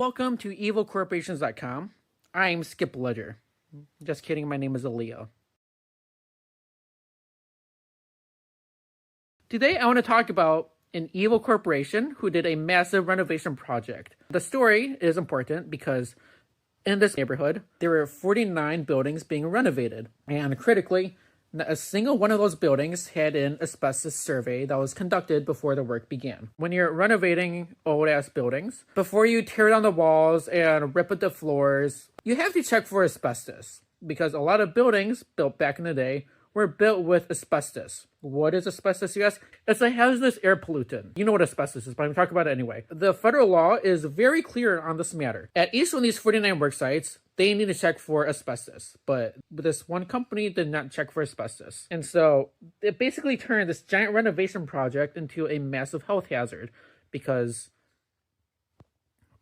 Welcome to evilcorporations.com. I'm Skip Ledger. Just kidding, my name is Aaliyah. Today I want to talk about an evil corporation who did a massive renovation project. The story is important because in this neighborhood, there were 49 buildings being renovated. And critically, not a single one of those buildings had an asbestos survey that was conducted before the work began. When you're renovating old-ass buildings, before you tear down the walls and rip up the floors, you have to check for asbestos, because a lot of buildings built back in the day were built with asbestos. What is asbestos, you ask? It's a hazardous air pollutant. You know what asbestos is, but I'm going to talk about it anyway. The federal law is very clear on this matter. At each one of these 49 work sites, they need to check for asbestos, but this one company did not check for asbestos. And so it basically turned this giant renovation project into a massive health hazard because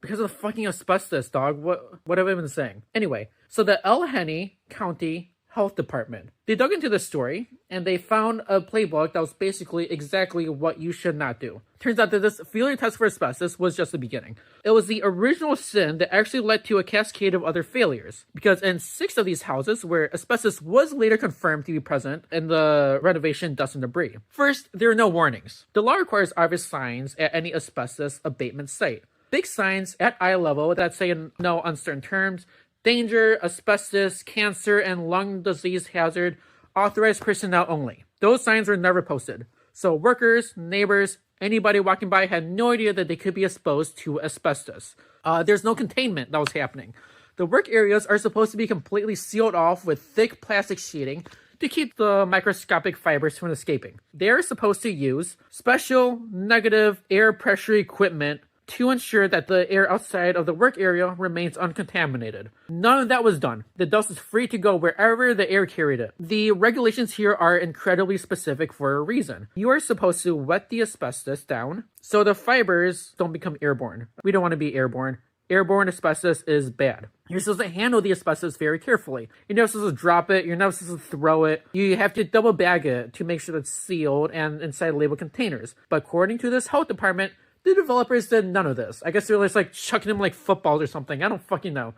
of the fucking asbestos, dog. What have I been saying? Anyway, so the Allegheny County Health Department, they dug into this story and they found a playbook that was basically exactly what you should not do. Turns out that this failure test for asbestos was just the beginning. It was the original sin that actually led to a cascade of other failures, because in 6 of these houses where asbestos was later confirmed to be present in the renovation dust and debris. First, there are no warnings. The law requires obvious signs at any asbestos abatement site. Big signs at eye level that say in no uncertain terms: danger, asbestos, cancer, and lung disease hazard, authorized personnel only. Those signs were never posted. So workers, neighbors, anybody walking by had no idea that they could be exposed to asbestos. There's no containment that was happening. The work areas are supposed to be completely sealed off with thick plastic sheeting to keep the microscopic fibers from escaping. They're supposed to use special negative air pressure equipment to ensure that the air outside of the work area remains uncontaminated. None of that was done. The dust is free to go wherever the air carried it. The regulations here are incredibly specific for a reason. You are supposed to wet the asbestos down so the fibers don't become airborne. We don't want to be airborne. Airborne asbestos is bad. You're supposed to handle the asbestos very carefully. You're never supposed to drop it. You're never supposed to throw it. You have to double bag it to make sure that it's sealed and inside labeled containers. But according to this health department, the developers did none of this. I guess they were just like chucking them like footballs or something. I don't fucking know.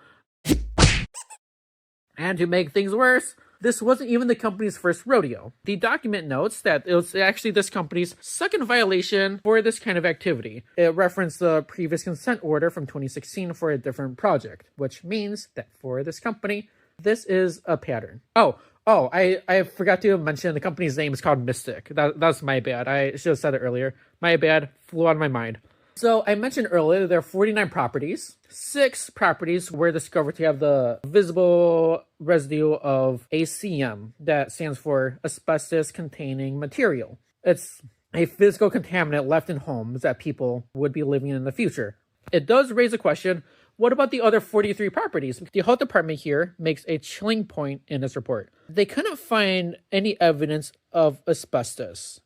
And to make things worse, this wasn't even the company's first rodeo. The document notes that it was actually this company's second violation for this kind of activity. It referenced the previous consent order from 2016 for a different project, which means that for this company, this is a pattern. I forgot to mention the company's name is called Mistick. That's my bad. I should have said it earlier. My bad. Flew out of my mind. So I mentioned earlier there are 49 properties. 6 properties were discovered to have the visible residue of ACM. That stands for asbestos-containing material. It's a physical contaminant left in homes that people would be living in the future. It does raise a question: what about the other 43 properties? The health department here makes a chilling point in this report. They couldn't find any evidence of asbestos,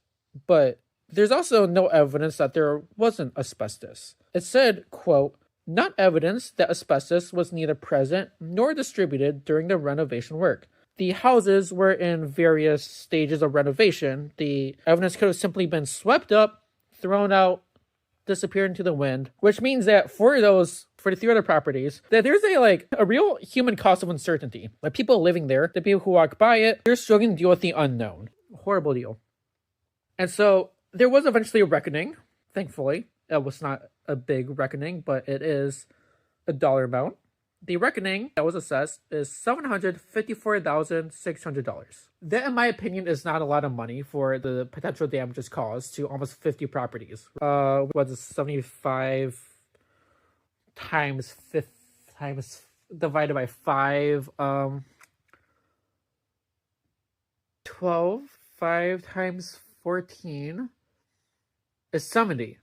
but there's also no evidence that there wasn't asbestos. It said, quote, "not evidence that asbestos was neither present nor distributed during the renovation work. The houses were in various stages of renovation. The evidence could have simply been swept up, thrown out, disappeared into the wind," which means that for the 3 other properties, that there's a real human cost of uncertainty. Like, people living there, the people who walk by it, they're struggling to deal with the unknown. Horrible deal. And so there was eventually a reckoning. Thankfully, it was not a big reckoning, but it is a dollar amount. The reckoning that was assessed is $754,600. That, in my opinion, is not a lot of money for the potential damages caused to almost 50 properties. Was it 75 times divided by 5? 12. 5 times 14 is 70.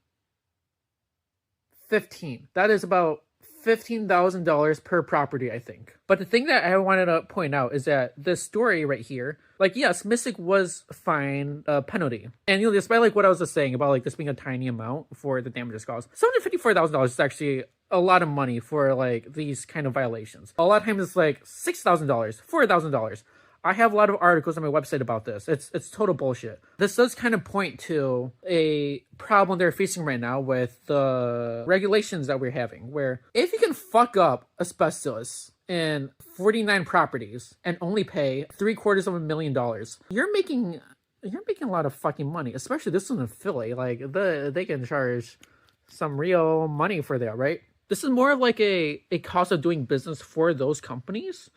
15. That is about $15,000 per property, I think. But the thing that I wanted to point out is that this story right here, yes, Mistick was fined a penalty. And despite what I was just saying about this being a tiny amount for the damages caused, $754,000 is actually a lot of money for these kind of violations. A lot of times it's $6,000, $4,000. I have a lot of articles on my website about this. It's total bullshit. This does kind of point to a problem they're facing right now with the regulations that we're having, where if you can fuck up asbestos in 49 properties and only pay $750,000, you're making a lot of fucking money, especially this one in Philly. Like, they can charge some real money for that, right? This is more of like a cost of doing business for those companies,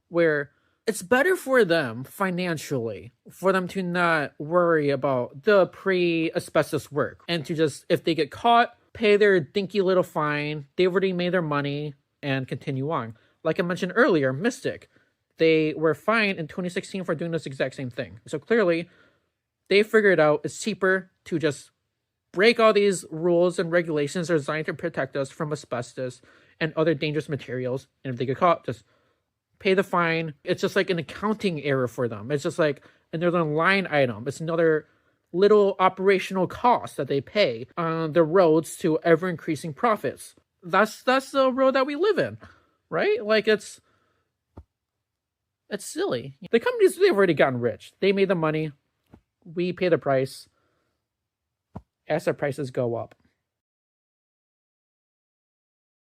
where it's better for them financially for them to not worry about the pre-asbestos work and to just, if they get caught, pay their dinky little fine. They've already made their money and continue on. Like I mentioned earlier, Mistick, they were fined in 2016 for doing this exact same thing. So clearly, they figured out it's cheaper to just break all these rules and regulations that are designed to protect us from asbestos and other dangerous materials. And if they get caught, just pay the fine. It's just like an accounting error for them. It's just like another line item. It's another little operational cost that they pay on the roads to ever increasing profits. That's the road that we live in, right? Like, it's silly. The companies, they've already gotten rich. They made the money. We pay the price. Asset prices go up.